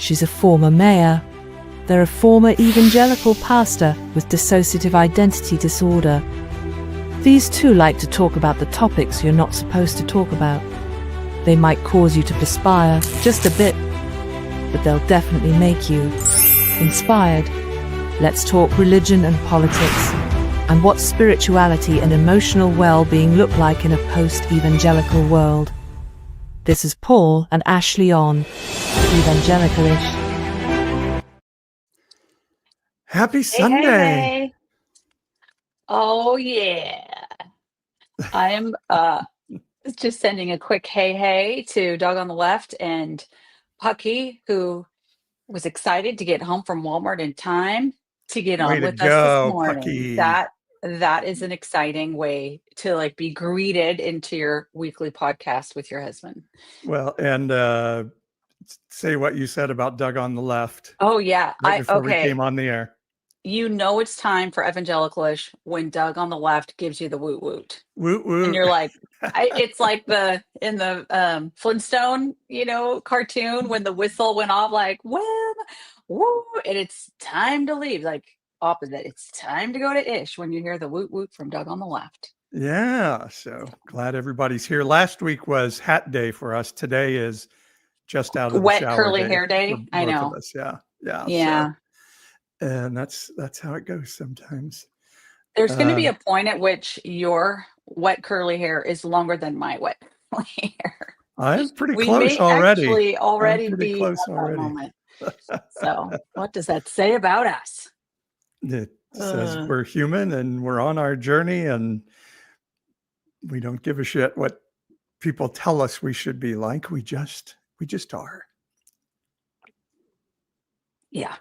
She's a former mayor. They're a former evangelical pastor with dissociative identity disorder. These two like to talk about the topics you're not supposed to talk about. They might cause you to perspire just a bit, but they'll definitely make you inspired. Let's talk religion and politics, and what spirituality and emotional well-being look like in a post-evangelical world. This is Paul and Ashley on Evangelicalish. Happy Sunday. Hey. Oh, yeah. I am just sending a quick hey to Doug on the left and Pucky, who was excited to get home from Walmart in time to get Way on to with us go, this morning. Pucky. That is an exciting way to like be greeted into your weekly podcast with your husband. Well, and say what you said about Doug on the left Oh, yeah. right before we Okay. came on the air. You know it's time for Evangelicalish when Doug on the left gives you the woot woot. Woot woot. And you're like, it's like in the Flintstone, cartoon when the whistle went off, like, well, woo, and it's time to leave. Like opposite, it's time to go to Ish when you hear the woot woot from Doug on the left. Yeah, so glad everybody's here. Last week was hat day for us. Today is just out of the Wet shower curly day hair day. for I both know. of us. Yeah. Yeah. So, and that's how it goes sometimes. There's going to be a point at which your wet curly hair is longer than my wet curly hair. I'm pretty We close may already. actually already I'm pretty be close at that already. moment. So what does that say about us? It says we're human and we're on our journey and we don't give a shit what people tell us we should be like. We just are. Yeah.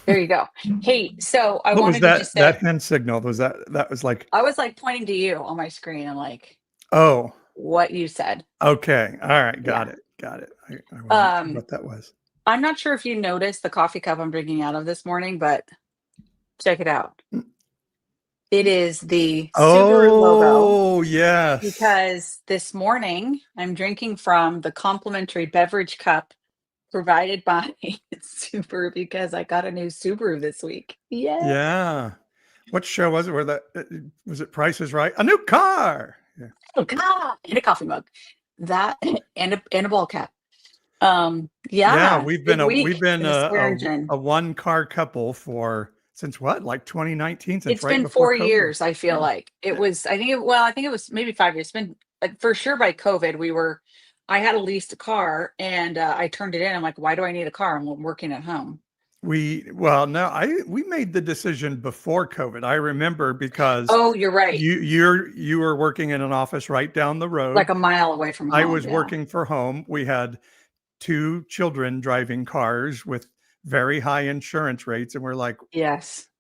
There you go. Hey, so I What was wanted to that? just say, That hand signal was that was like, I was like pointing to you on my screen and like oh, what you said. okay. All right. Got Yeah. it. I wasn't sure what that was. I'm not sure if you noticed the coffee cup I'm drinking out of this morning, but check it out. It is the Subaru logo. Oh, yes. Because this morning I'm drinking from the complimentary beverage cup provided by Subaru because I got a new Subaru this week. Yeah. What show was it where that was it Price is Right? A new car. Yeah. Oh, God. And a coffee mug. That and a ball cap. Yeah, we've been a a one car couple since what? Like 2019? Since It's right been before 4 COVID? years, I feel like. It was, I think it was maybe 5 years. It's been for sure by COVID, I had a leased car and I turned it in. I'm like, why do I need a car? I'm working at home. We made the decision before COVID. I remember because Oh, you're right. You were working in an office right down the road. Like a mile away from home. I was working for home. We had 2 children driving cars with very high insurance rates. And we're like, yes,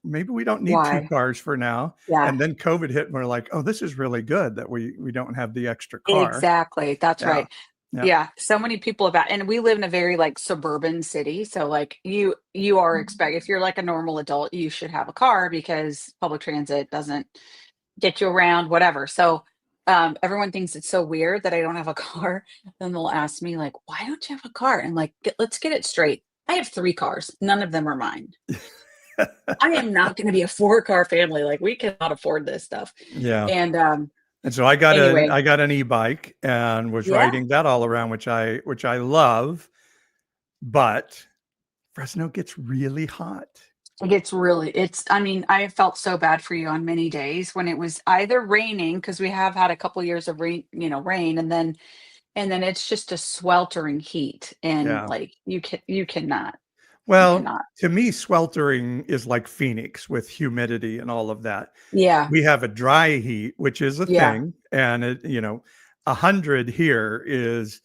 maybe we don't need 2 cars for now. Yeah. And then COVID hit and we're like, oh, this is really good that we don't have the extra car. Exactly. That's right. Yeah. So many people and we live in a very like suburban city. So like you are if you're like a normal adult, you should have a car because public transit doesn't get you around, whatever. So everyone thinks it's so weird that I don't have a car. Then they'll ask me like, why don't you have a car? And like, let's get it straight. I have 3 cars. None of them are mine. I am not going to be a 4-car family. Like we cannot afford this stuff. Yeah. And so I got an e-bike and was riding that all around, which I love, but Fresno gets really hot. I felt so bad for you on many days when it was either raining, because we have had a couple years of rain, and then it's just a sweltering heat and like you cannot. Well, to me, sweltering is like Phoenix with humidity and all of that. Yeah. We have a dry heat, which is a thing. And it, 100 here is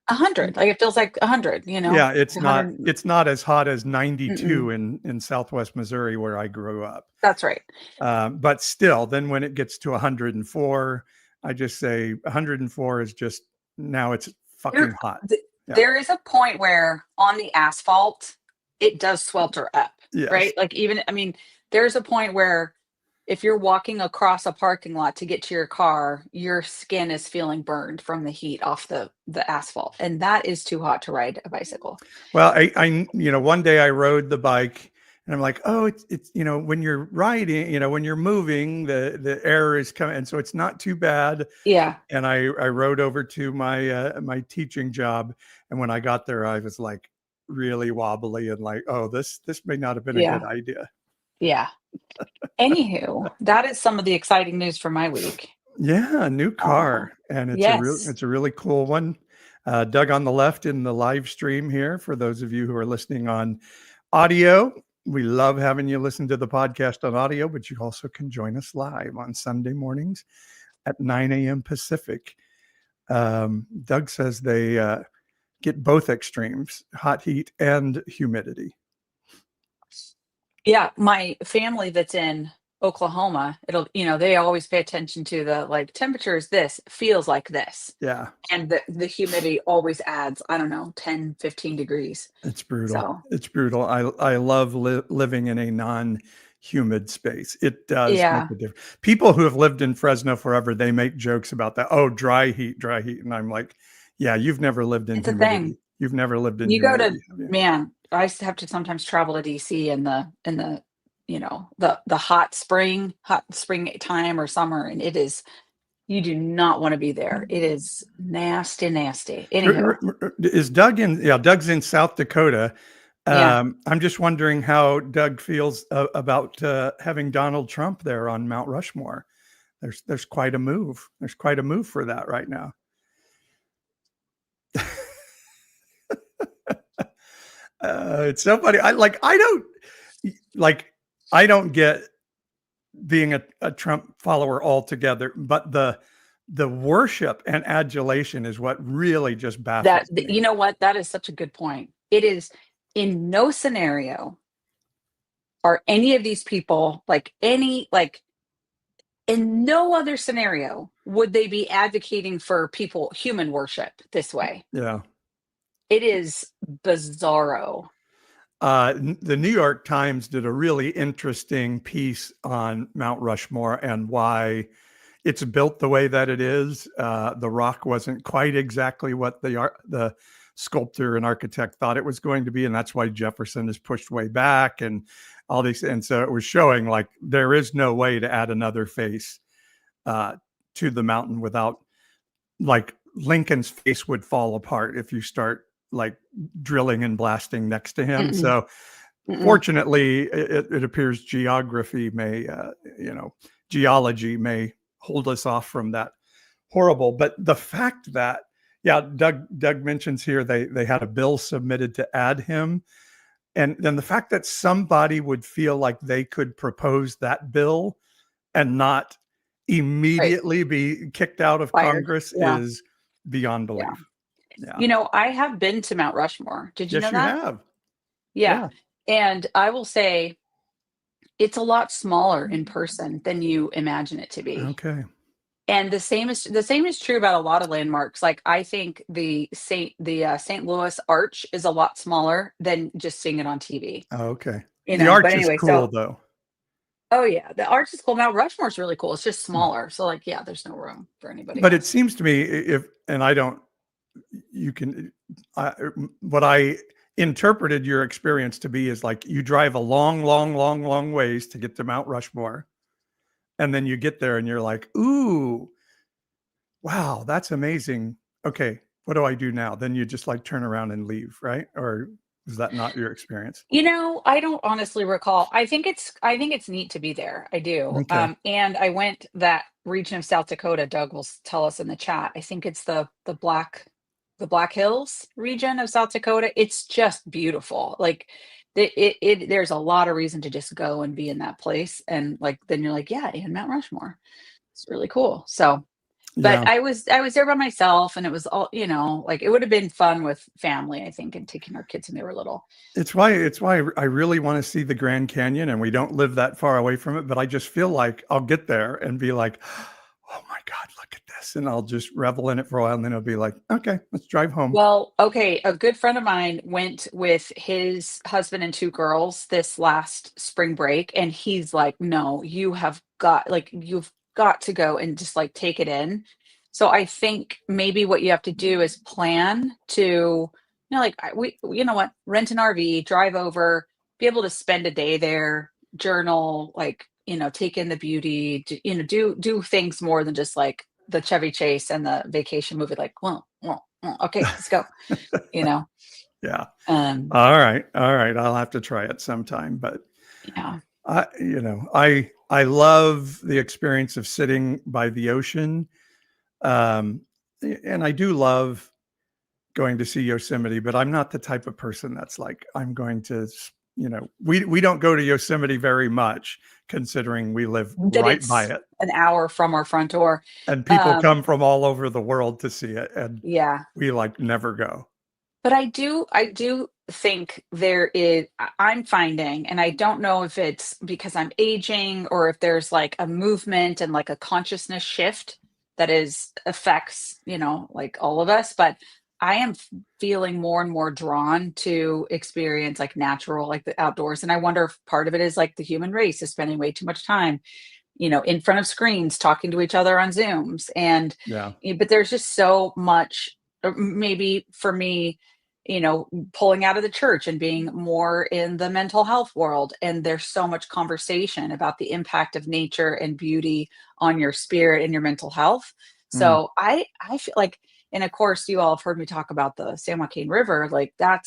100. Like it feels like 100, Yeah, it's not as hot as 92 in Southwest Missouri where I grew up. That's right. But still, then when it gets to 104, I just say 104 is just now it's fucking hot. There is a point where on the asphalt, it does swelter up, right? Like there's a point where if you're walking across a parking lot to get to your car, your skin is feeling burned from the heat off the asphalt, and that is too hot to ride a bicycle. Well, one day I rode the bike and I'm like, oh, it's, when you're riding, when you're moving, the air is coming. And so it's not too bad. Yeah. And I rode over to my teaching job. And when I got there, I was like really wobbly and like, oh, this may not have been a good Yeah. idea. Yeah. Anywho, that is some of the exciting news for my week. Yeah, a new car. And it's Yes. a really cool one. Doug on the left in the live stream here. For those of you who are listening on audio, we love having you listen to the podcast on audio, but you also can join us live on Sunday mornings at 9 a.m. Pacific. Doug says they get both extremes, hot heat and humidity. Yeah, my family that's in Oklahoma, they always pay attention to the like temperature is this, feels like this. Yeah, And the humidity always adds, I don't know, 10, 15 degrees. it's brutal. So, It's brutal. I love living in a non-humid space. It does yeah, make a difference. People who have lived in Fresno forever, they make jokes about that. Oh, dry heat. And I'm like, yeah, you've never lived in it's a thing. humidity. You've never lived in You go to, humidity, have you? man, I used to have to sometimes travel to DC in the the hot spring time or summer, and it is, you do not want to be there. It is nasty, nasty. Anywho, Is Doug in? Yeah, Doug's in South Dakota. yeah. I'm just wondering how Doug feels about having Donald Trump there on Mount Rushmore. There's quite a move. There's quite a move for that right now. It's so funny. I don't get being a Trump follower altogether, but the worship and adulation is what really just baffles me. You know what? That is such a good point. It is, in no scenario are any of these people in no other scenario would they be advocating for human worship this way. Yeah. It is bizarro. The New York Times did a really interesting piece on Mount Rushmore and why it's built the way that it is. The rock wasn't quite exactly what the sculptor and architect thought it was going to be, and that's why Jefferson is pushed way back and all these. And so it was showing like there is no way to add another face to the mountain without, like, Lincoln's face would fall apart if you start like drilling and blasting next to him. Mm-mm. So Mm-mm. fortunately, it appears geology may hold us off from that horrible. But the fact that, yeah, Doug mentions here they had a bill submitted to add him, and then the fact that somebody would feel like they could propose that bill and not immediately be kicked out of Fired. Congress Yeah. is beyond belief. Yeah. Yeah. I have been to Mount Rushmore. Did you Yes, know you that? have. Yeah. And I will say it's a lot smaller in person than you imagine it to be. Okay. And the same is true about a lot of landmarks. Like, I think the St. Louis Arch is a lot smaller than just seeing it on TV. Oh, okay. You The know, arch but is anyway, cool though. oh yeah, the Arch is cool. Mount Rushmore is really cool. It's just smaller. So like, yeah, there's no room for anybody But else. it seems to me what I interpreted your experience to be is like you drive a long ways to get to Mount Rushmore. And then you get there and you're like, ooh, wow, that's amazing. Okay, what do I do now? Then you just like turn around and leave, right? Or is that not your experience? I don't honestly recall. I think it's neat to be there. I do. Okay. And I went that region of South Dakota. Doug will tell us in the chat. I think it's the Black Hills region of South Dakota. It's just beautiful. Like, there's a lot of reason to just go and be in that place. And like, then you're like, yeah, and Mount Rushmore. It's really cool. So, but Yeah. I was there by myself, and it was all, like, it would have been fun with family, I think, and taking our kids when they were little. It's why I really want to see the Grand Canyon, and we don't live that far away from it, but I just feel like I'll get there and be like, oh my God, look at this. And I'll just revel in it for a while. And then it'll be like, okay, let's drive home. Well, okay. A good friend of mine went with his husband and two girls this last spring break. And he's like, no, you have you've got to go and just like take it in. So I think maybe what you have to do is plan to, like you know what, rent an RV, drive over, be able to spend a day there, journal, like, take in the beauty, do things more than just like the Chevy Chase and the vacation movie, like, well, okay, let's go, you know. Yeah. Um, All right. All right. I'll have to try it sometime, but yeah. I love the experience of sitting by the ocean. And I do love going to see Yosemite, but I'm not the type of person that's like, I'm going to, we don't go to Yosemite very much, considering we live That right by it's it. an hour from our front door. And people come from all over the world to see it. And Yeah. we like never go. But I do think I'm finding, and I don't know if it's because I'm aging or if there's like a movement and like a consciousness shift that affects, like all of us, but I am feeling more and more drawn to experience like natural, like the outdoors. And I wonder if part of it is like the human race is spending way too much time, in front of screens, talking to each other on Zooms. And, Yeah. but there's just so much, or maybe for me, pulling out of the church and being more in the mental health world. And there's so much conversation about the impact of nature and beauty on your spirit and your mental health. Mm. So I feel like, and of course, you all have heard me talk about the San Joaquin River. Like that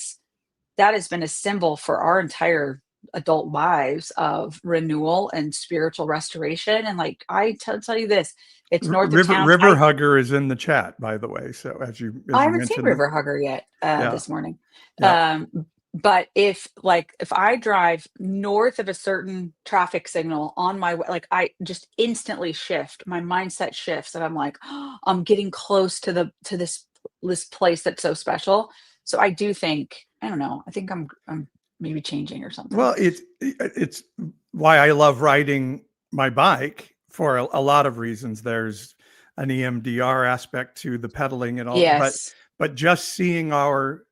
has been a symbol for our entire adult lives of renewal and spiritual restoration. And like, tell you this, it's north of town. River Hugger is in the chat, by the way. So as you I haven't seen mentioned, River Hugger yet Yeah. this morning. Yeah. But if I drive north of a certain traffic signal on my way, like I just instantly shift, my mindset shifts, and I'm like, oh, I'm getting close to this place that's so special. So I do think, I don't know, I think I'm maybe changing or something. Well, it's why I love riding my bike for a lot of reasons. There's an EMDR aspect to the pedaling and all, Yes. but just seeing our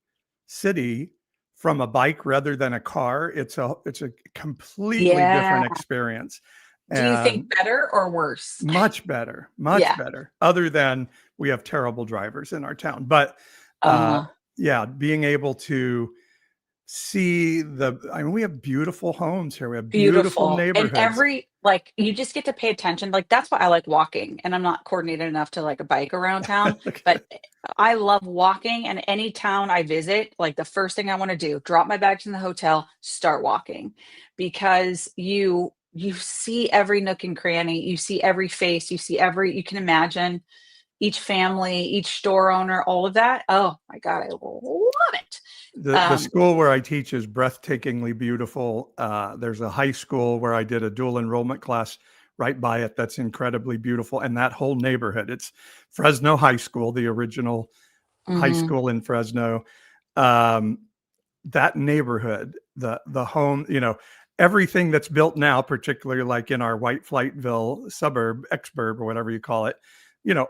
city from a bike rather than a car, it's a completely different experience. Do you think better or worse? Much better, much better. Other than we have terrible drivers in our town, but being able to see we have beautiful homes here. We have beautiful neighborhoods. And you just get to pay attention. Like, that's why I like walking, and I'm not coordinated enough to like a bike around town, Okay. but I love walking. And any town I visit, like the first thing I want to do, drop my bags in the hotel, start walking, because you see every nook and cranny, you see every face, you can imagine each family, each store owner, all of that. Oh my God, I love it. The school where I teach is breathtakingly beautiful. There's a high school where I did a dual enrollment class right by it that's incredibly beautiful. And that whole neighborhood, it's Fresno High School, the original high school in Fresno. That neighborhood, the home, everything that's built now, particularly like in our White Flightville suburb, exurb, or whatever you call it,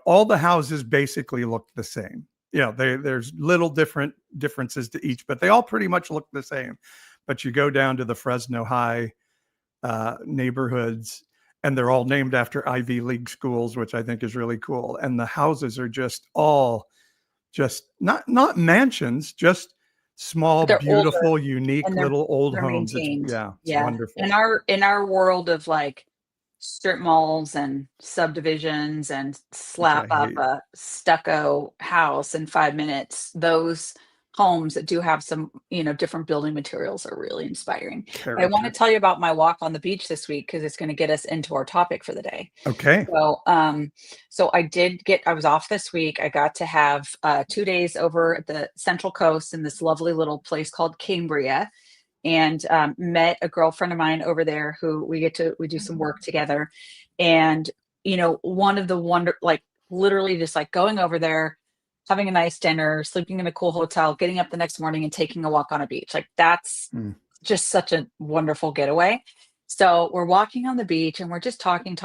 all the houses basically look the same. There's little differences to each, but they all pretty much look the same. But you go down to the Fresno High neighborhoods, and they're all named after Ivy League schools, which I think is really cool. And the houses are just not mansions, just small, beautiful, older, unique little old homes. It's wonderful. In our world of like strip malls and subdivisions and slap up a stucco house in 5 minutes, those homes that do have some, different building materials are really inspiring. I want to tell you about my walk on the beach this week, because it's going to get us into our topic for the day. Okay. So, I was off this week. I got to have 2 days over at the Central Coast in this lovely little place called Cambria, and met a girlfriend of mine over there who we do some work together. And, one of the literally just like going over there, having a nice dinner, sleeping in a cool hotel, getting up the next morning and taking a walk on a beach. Like, that's just such a wonderful getaway. So we're walking on the beach and we're just talking.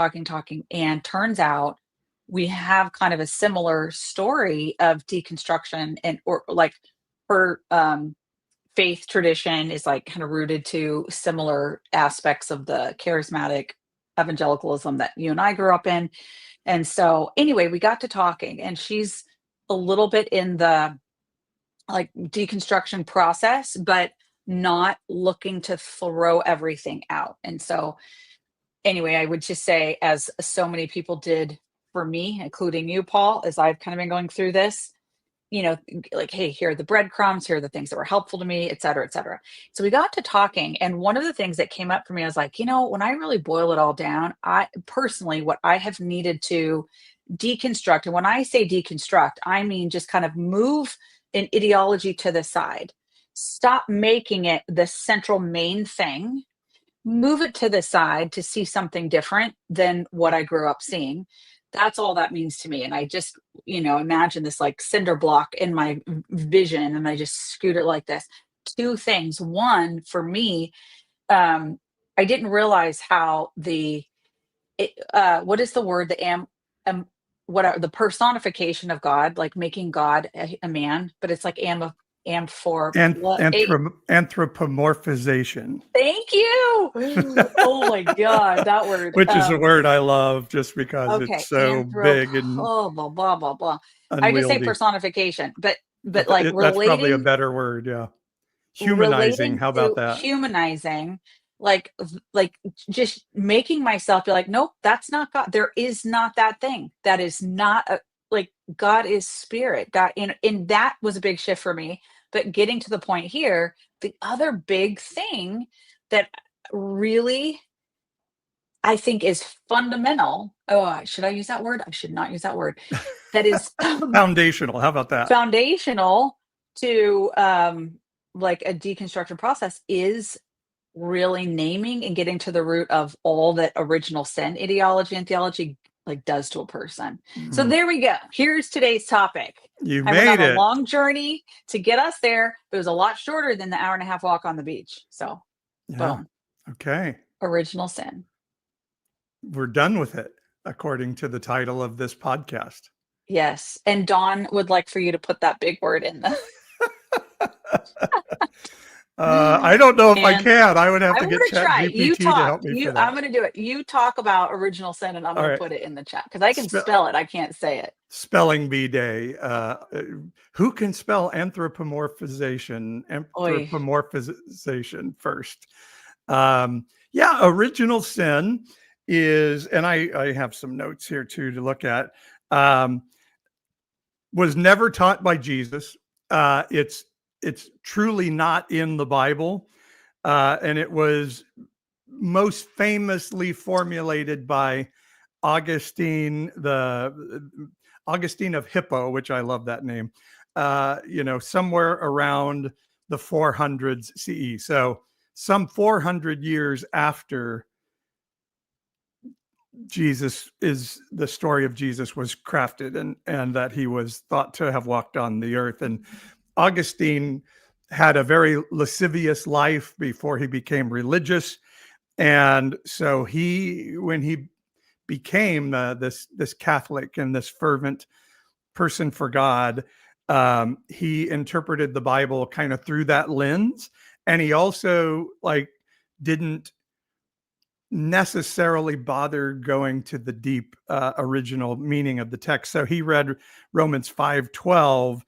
And turns out we have kind of a similar story of deconstruction, or like her, faith tradition is like kind of rooted to similar aspects of the charismatic evangelicalism that you and I grew up in. And so anyway, we got to talking, and she's a little bit in the like deconstruction process, but not looking to throw everything out. And so anyway, I would just say, as so many people did for me, including you, Paul, as I've kind of been going through this, like, hey, here are the breadcrumbs, here are the things that were helpful to me, et cetera, et cetera. So we got to talking. And one of the things that came up for me, I was like, when I really boil it all down, I personally, what I have needed to deconstruct, and when I say deconstruct, I mean just kind of move an ideology to the side, stop making it the central main thing, move it to the side to see something different than what I grew up seeing. That's all that means to me. And I just, imagine this like cinder block in my vision, and I just scoot it like this. Two things. One, for me, I didn't realize how what is the word, the personification of God, like making God a man, but it's like Anthropomorphization. Thank you. Oh my God, that word. Which is a word I love just because Okay, it's so big and blah blah blah blah. I just say unwieldy. personification, but like That's probably a relating better word. Yeah. Humanizing. How about that? humanizing, like just making myself be like, nope, that's not God. There is not that thing. That is not like God is spirit. God, and that was a big shift for me. But getting to the point here, the other big thing that really I think is fundamental. Oh, should I use that word? I should not use that word. That is foundational. How about that? Foundational to like a deconstruction process is really naming and getting to the root of all that original sin ideology and theology like does to a person. So there we go. Here's today's topic. You I made went on it. a long journey to get us there, but it was a lot shorter than the hour-and-a-half walk on the beach. So boom. Okay. Original sin. We're done with it, according to the title of this podcast. Yes. And Dawn would like for you to put that big word in the I don't know if I can. I would have to get ChatGPT to help me for that. I'm going to do it. You talk about original sin, and I'm going to put it in the chat because I can spell it. I can't say it. Spelling bee day. Who can spell anthropomorphization first? Original sin is, and I have some notes here too to look at, was never taught by Jesus. It's truly not in the Bible. And it was most famously formulated by Augustine of Hippo, which I love that name, somewhere around the 400s CE. So some 400 years after the story of Jesus was crafted and that he was thought to have walked on the earth. And Augustine had a very lascivious life before he became religious. And so when he became this Catholic and this fervent person for God, he interpreted the Bible kind of through that lens. And he also didn't necessarily bother going to the deep original meaning of the text. So he read Romans 5:12,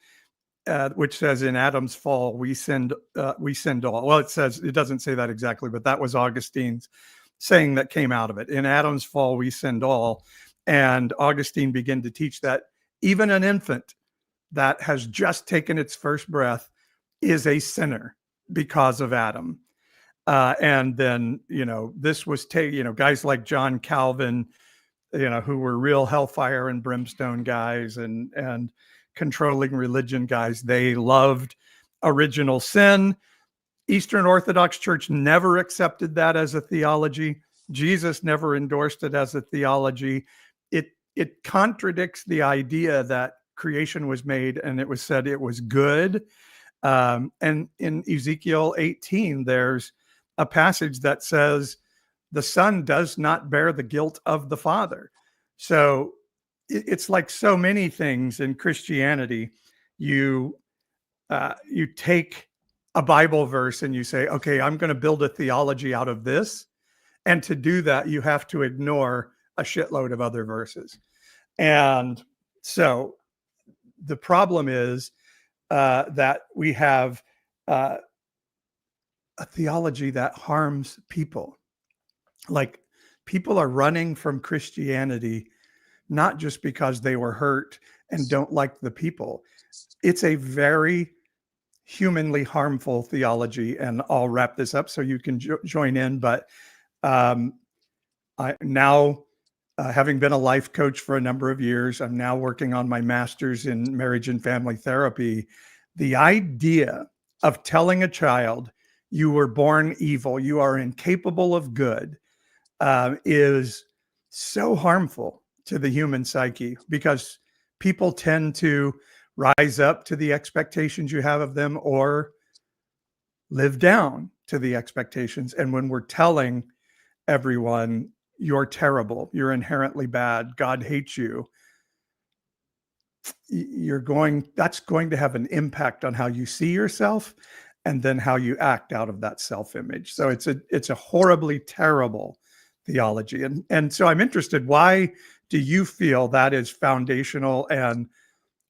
which says, "In Adam's fall, we sinned all." Well, it doesn't say that exactly, but that was Augustine's saying that came out of it. In Adam's fall, we sinned all. And Augustine began to teach that even an infant that has just taken its first breath is a sinner because of Adam. And then, this was guys like John Calvin, who were real hellfire and brimstone guys and controlling religion guys. They loved original sin. Eastern Orthodox Church never accepted that as a theology. Jesus never endorsed it as a theology. It contradicts the idea that creation was made and it was said it was good. And in Ezekiel 18, there's a passage that says the Son does not bear the guilt of the Father. So it's like so many things in Christianity. You take a Bible verse and you say, okay, I'm going to build a theology out of this. And to do that, you have to ignore a shitload of other verses. And so the problem is that we have a theology that harms people. Like, people are running from Christianity, not just because they were hurt and don't like the people. It's a very humanly harmful theology. And I'll wrap this up so you can join in. But I now, having been a life coach for a number of years, I'm now working on my master's in marriage and family therapy. The idea of telling a child you were born evil, you are incapable of good, is so harmful to the human psyche, because people tend to rise up to the expectations you have of them or live down to the expectations. And when we're telling everyone, you're terrible, you're inherently bad, God hates you, that's going to have an impact on how you see yourself and then how you act out of that self-image. So it's a horribly terrible theology. And so I'm interested, why do you feel that is foundational and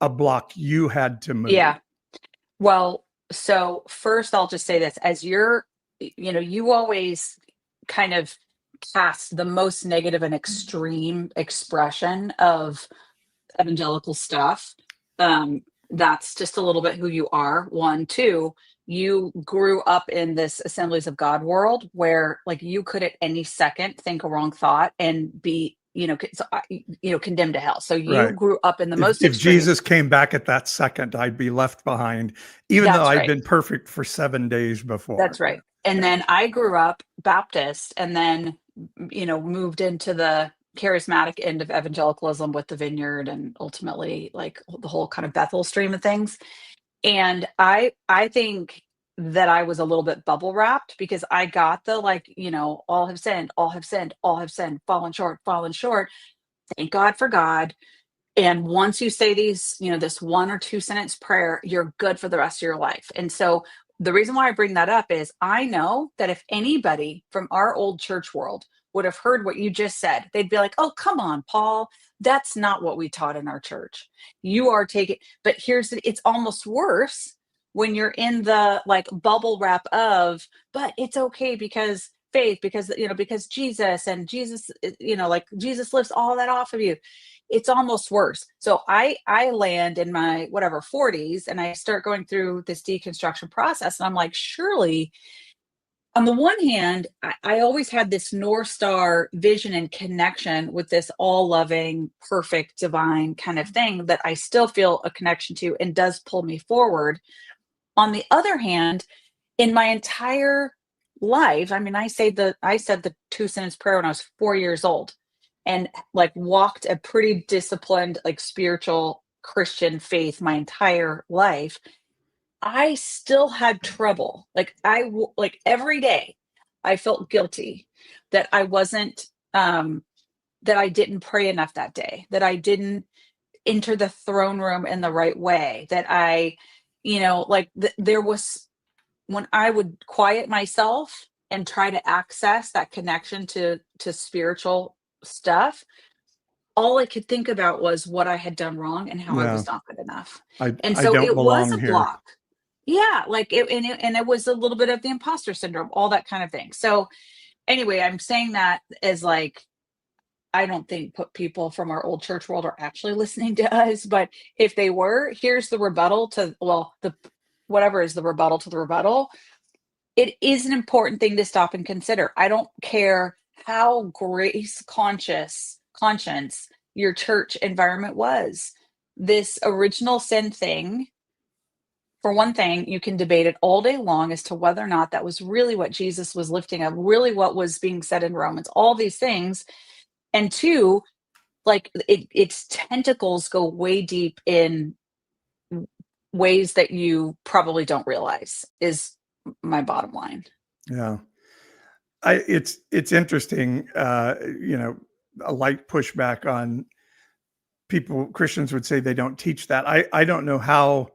a block you had to move? Yeah. Well, so first I'll just say this, as you always kind of cast the most negative and extreme expression of evangelical stuff. That's just a little bit who you are. One, two, you grew up in this Assemblies of God world where, like, you could at any second think a wrong thought and be, condemned to hell. So you Right. grew up in the most If extreme. Jesus came back at that second, I'd be left behind, even though That's I'd right. been perfect for 7 days before. That's right. And then I grew up Baptist, and then, moved into the charismatic end of evangelicalism with the Vineyard, and ultimately, like, the whole kind of Bethel stream of things. And I think that I was a little bit bubble wrapped, because I got the, like, all have sinned, all have sinned, all have sinned, fallen short, fallen short. Thank God for God. And once you say these, this 1 or 2 sentence prayer, you're good for the rest of your life. And so the reason why I bring that up is I know that if anybody from our old church world would have heard what you just said, they'd be like, oh, come on, Paul, that's not what we taught in our church. You are taking, but it's almost worse when you're in the, like, bubble wrap of, but it's okay because faith, because Jesus, and Jesus, like, Jesus lifts all that off of you. It's almost worse. So I land in my whatever 40s, and I start going through this deconstruction process, and I'm like, surely, on the one hand, I always had this North Star vision and connection with this all loving, perfect, divine kind of thing that I still feel a connection to and does pull me forward. On the other hand, in my entire life, I mean, I said the 2 sentence prayer when I was 4 years old, and, like, walked a pretty disciplined, like, spiritual Christian faith my entire life. I still had trouble. Like, every day I felt guilty that I wasn't, that I didn't pray enough that day, that I didn't enter the throne room in the right way, that I, like, there was, when I would quiet myself and try to access that connection to spiritual stuff, all I could think about was what I had done wrong and how I Yeah, was not good enough. I And I so don't it was belong a here. block. Yeah, like, it was a little bit of the imposter syndrome, all that kind of thing. So anyway, I'm saying that as, like, I don't think people from our old church world are actually listening to us, but if they were, here's the rebuttal to, well, the whatever is the rebuttal to the rebuttal. It is an important thing to stop and consider. I don't care how grace conscience your church environment was. This original sin thing, for one thing, you can debate it all day long as to whether or not that was really what Jesus was lifting up, really what was being said in Romans, all these things. And two, like, its tentacles go way deep in ways that you probably don't realize, is my bottom line. Yeah. It's interesting, a light pushback on people. Christians would say they don't teach that. I don't know how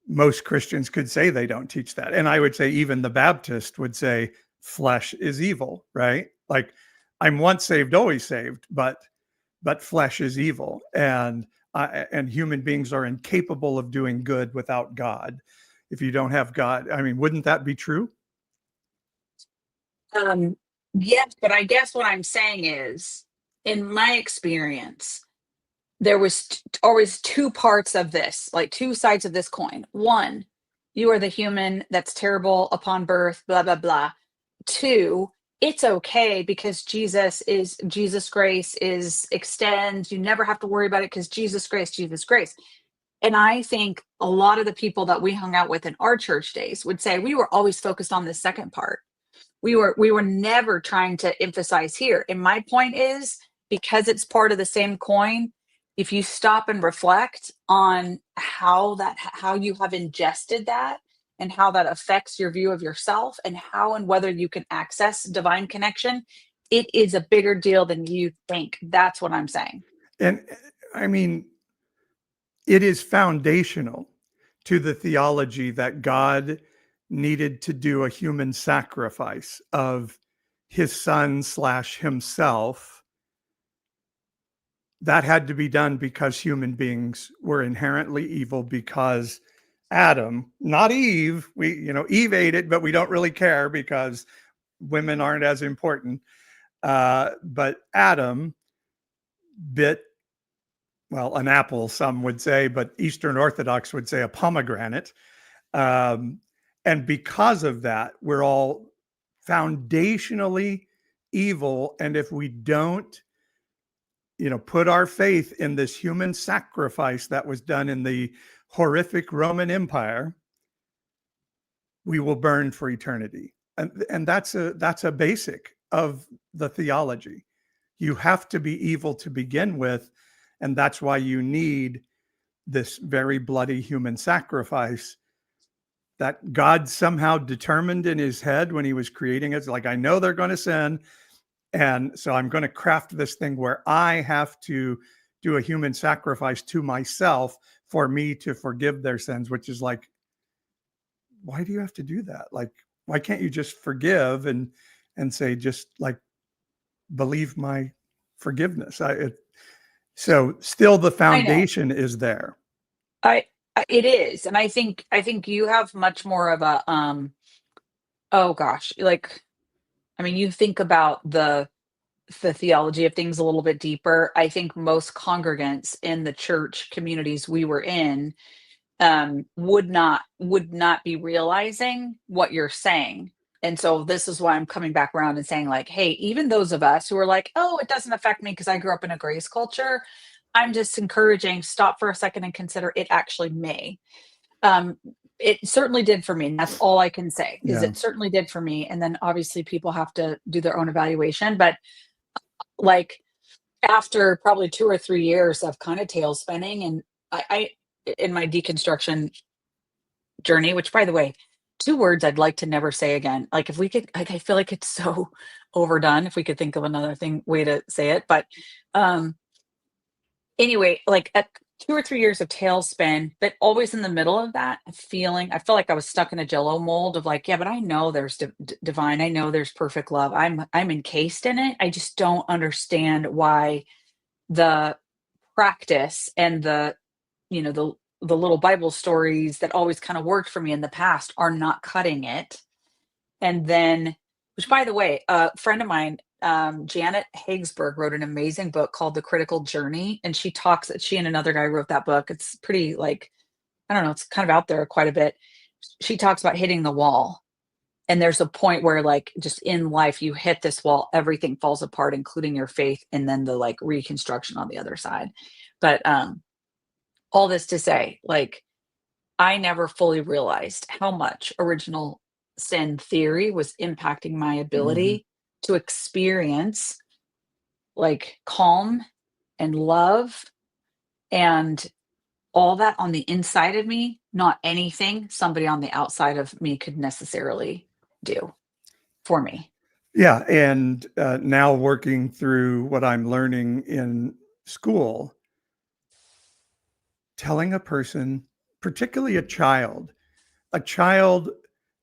most Christians could say they don't teach that. And I would say even the Baptist would say flesh is evil, right? Like, I'm once saved, always saved, but flesh is evil, and human beings are incapable of doing good without God. If you don't have God, I mean, wouldn't that be true? Um, yes, but I guess what I'm saying is, in my experience, there was always two parts of this, like two sides of this coin. One, you are the human that's terrible upon birth, blah, blah, blah. Two, it's okay because Jesus grace is extends. You never have to worry about it because Jesus grace, Jesus grace. And I think a lot of the people that we hung out with in our church days would say we were always focused on the second part. We were never trying to emphasize here. And my point is, because it's part of the same coin, if you stop and reflect on how you have ingested that and how that affects your view of yourself and how and whether you can access divine connection, it is a bigger deal than you think. That's what I'm saying. And I mean, it is foundational to the theology that God needed to do a human sacrifice of his son slash himself. That had to be done because human beings were inherently evil, because Adam, not Eve, Eve ate it, but we don't really care because women aren't as important. But Adam bit, well, an apple, some would say, but Eastern Orthodox would say a pomegranate. And because of that, we're all foundationally evil. And if we don't, put our faith in this human sacrifice that was done in the horrific Roman Empire, we will burn for eternity. And that's a basic of the theology. You have to be evil to begin with. And that's why you need this very bloody human sacrifice that God somehow determined in his head when he was creating it. It's like, I know they're going to sin. And so I'm going to craft this thing where I have to do a human sacrifice to myself for me to forgive their sins, which is like, why do you have to do that? Like, why can't you just forgive and say, just like, believe my forgiveness? So still the I know. foundation is there. It is. And I think you have much more of a oh gosh, like, I mean, you think about the theology of things a little bit deeper. I think most congregants in the church communities we were in would not be realizing what you're saying. And so this is why I'm coming back around and saying, like, hey, even those of us who are like, oh, it doesn't affect me because I grew up in a grace culture, I'm just encouraging, stop for a second and consider it actually may. Um, it certainly did for me. And that's all I can say is Yeah. it certainly did for me. And then obviously people have to do their own evaluation. But like, after probably 2 or 3 years of kind of tail spinning, and I in my deconstruction journey, which, by the way, 2 words I'd like to never say again. Like, if we could, like, I feel like it's so overdone if we could think of another way to say it. But um anyway, like, at 2 or 3 years of tailspin, but always in the middle of that feeling, I felt like I was stuck in a jello mold of like, yeah, but I know there's divine. I know there's perfect love. I'm encased in it. I just don't understand why the practice and the little Bible stories that always kind of worked for me in the past are not cutting it. And then, which, by the way, a friend of mine, Janet Hagesburg, wrote an amazing book called The Critical Journey. And she and another guy wrote that book. It's pretty, like, I don't know, it's kind of out there quite a bit. She talks about hitting the wall. And there's a point where, like, just in life, you hit this wall, everything falls apart, including your faith, and then the like reconstruction on the other side. But all this to say, like, I never fully realized how much original sin theory was impacting my Mhm. ability to experience, like, calm and love and all that on the inside of me, not anything somebody on the outside of me could necessarily do for me. Yeah. And now working through what I'm learning in school, telling a person, particularly a child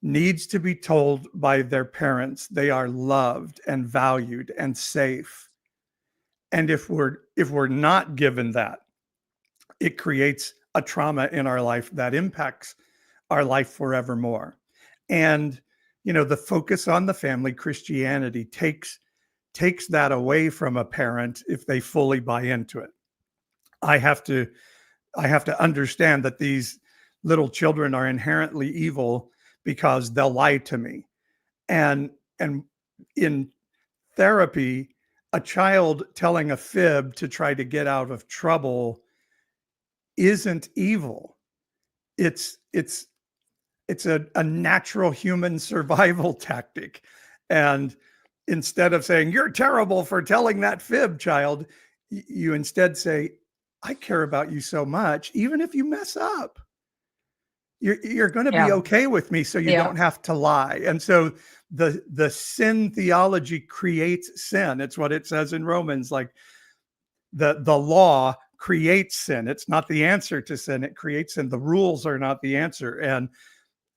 needs to be told by their parents they are loved and valued and safe. And if we're not given that, it creates a trauma in our life that impacts our life forevermore. And the focus on the family, Christianity, takes that away from a parent if they fully buy into it. I have to understand that these little children are inherently evil because they'll lie to me. And in therapy, a child telling a fib to try to get out of trouble isn't evil. It's a natural human survival tactic. And instead of saying, "You're terrible for telling that fib, child," you instead say, "I care about you so much, even if you mess up, you're going to be Yeah. okay with me, so you Yeah. don't have to lie." And so the sin theology creates sin. It's what it says in Romans, like the law creates sin. It's not the answer to sin. It creates sin. The rules are not the answer. And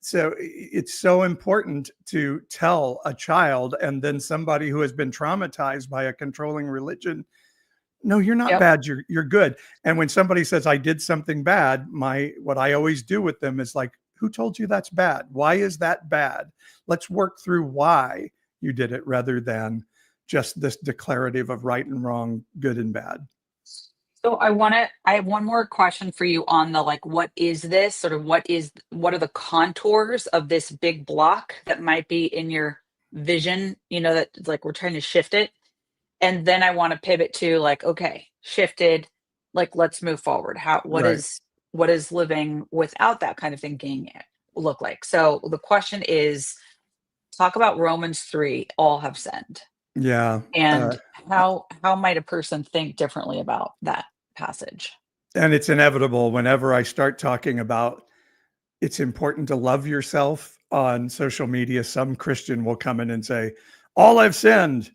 so it's so important to tell a child, and then somebody who has been traumatized by a controlling religion, no, you're not Yep. bad. You're good. And when somebody says I did something bad, what I always do with them is like, who told you that's bad? Why is that bad? Let's work through why you did it, rather than just this declarative of right and wrong, good and bad. So I have one more question for you on the like, what is this? Sort of what are the contours of this big block that might be in your vision, that like we're trying to shift it. And then I want to pivot to like, okay, shifted, like let's move forward. Right. What is living without that kind of thinking look like? So the question is, talk about Romans 3, all have sinned. Yeah. And how might a person think differently about that passage? And it's inevitable whenever I start talking about it's important to love yourself on social media, some Christian will come in and say, all have sinned.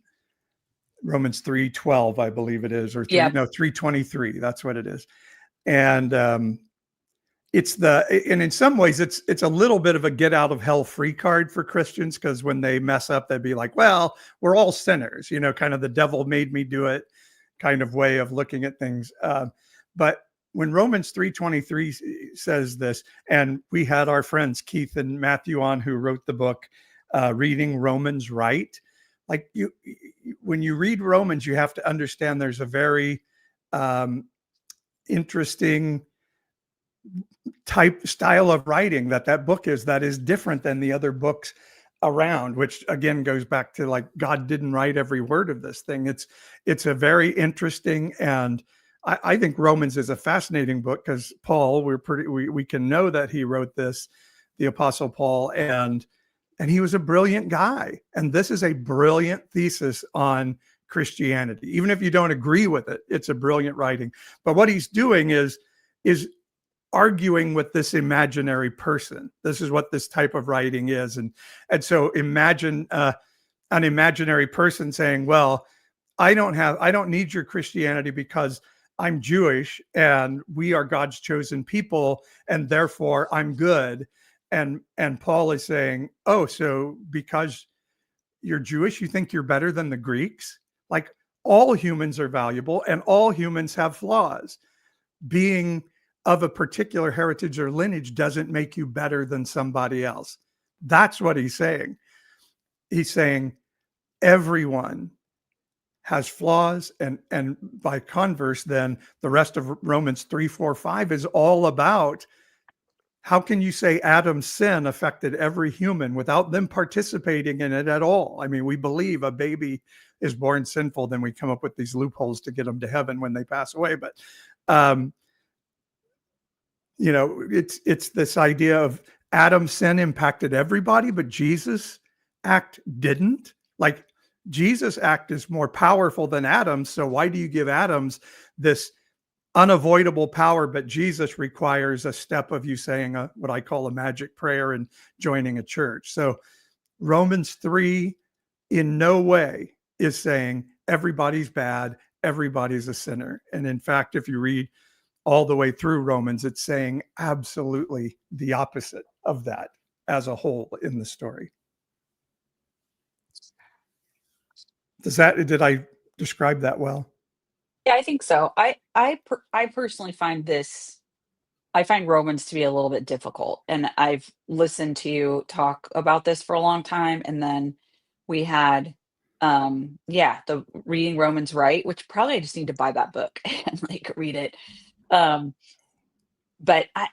Romans 3:12, I believe it is, or Yeah. 3:23. That's what it is. And and in some ways it's a little bit of a get out of hell free card for Christians, because when they mess up, they'd be like, well, we're all sinners, kind of the devil made me do it kind of way of looking at things. But when Romans 3:23 says this, and we had our friends Keith and Matthew on, who wrote the book Reading Romans Right. Like when you read Romans, you have to understand there's a very interesting style of writing that book that is different than the other books around, which again goes back to like God didn't write every word of this thing. It's a very interesting, and I think Romans is a fascinating book because Paul, we can know that he wrote this, the Apostle Paul, and he was a brilliant guy. And this is a brilliant thesis on Christianity. Even if you don't agree with it, it's a brilliant writing. But what he's doing is arguing with this imaginary person. This is what this type of writing is. And so imagine an imaginary person saying, well, I don't need your Christianity because I'm Jewish and we are God's chosen people, and therefore I'm good. And Paul is saying, oh, so because you're Jewish, you think you're better than the Greeks? Like, all humans are valuable and all humans have flaws. Being of a particular heritage or lineage doesn't make you better than somebody else. That's what he's saying. He's saying everyone has flaws, and by converse, then the rest of Romans 3, 4, 5 is all about how can you say Adam's sin affected every human without them participating in it at all? I mean, we believe a baby is born sinful, then we come up with these loopholes to get them to heaven when they pass away. But it's this idea of Adam's sin impacted everybody, but Jesus' act didn't. Like, Jesus' act is more powerful than Adam's, so why do you give Adam's this unavoidable power, but Jesus requires a step of you saying what I call a magic prayer and joining a church? So Romans 3 in no way is saying everybody's bad, everybody's a sinner. And in fact, if you read all the way through Romans, it's saying absolutely the opposite of that. as a whole in the story. Did I describe that well? Yeah, I think so. I personally find I find Romans to be a little bit difficult, and I've listened to you talk about this for a long time, and then we had, yeah, the Reading Romans Right, which probably I just need to buy that book and, like, read it. Um, but I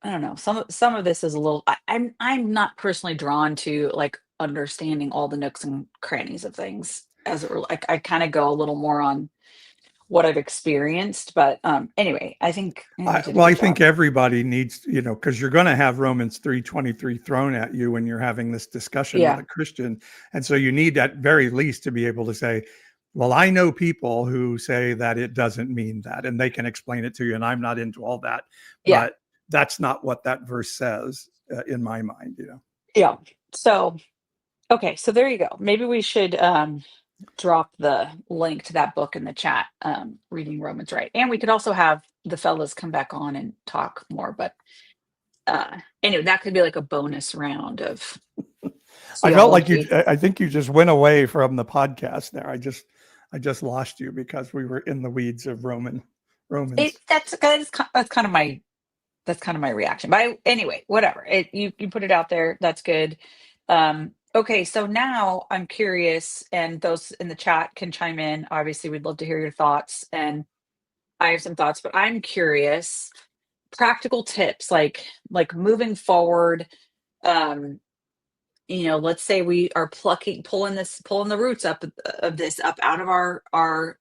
don't know, some of this is a little I'm not personally drawn to, like, understanding all the nooks and crannies of things as it like, I kinda go a little more on what I've experienced, but, anyway, I think you did a Well, I good think job. everybody needs, because you're going to have Romans 3:23 thrown at you when you're having this discussion with Yeah, a Christian. And so you need at very least to be able to say, well, I know people who say that it doesn't mean that, and they can explain it to you. And I'm not into all that, yeah, but that's not what that verse says in my mind. yeah. So, okay, so there you go. Maybe we should, drop the link to that book in the chat, Reading Romans Right, and we could also have the fellas come back on and talk more, but, anyway, that could be like a bonus round of I felt like theology. I think you just went away from the podcast there. I just lost you because we were in the weeds of Romans. That's kind of my reaction. But anyway, whatever. You put it out there. That's good. Okay, so now I'm curious, and those in the chat can chime in. Obviously, we'd love to hear your thoughts, and I have some thoughts. But I'm curious, practical tips, like moving forward. Um, let's say we are pulling the roots up of this up out of our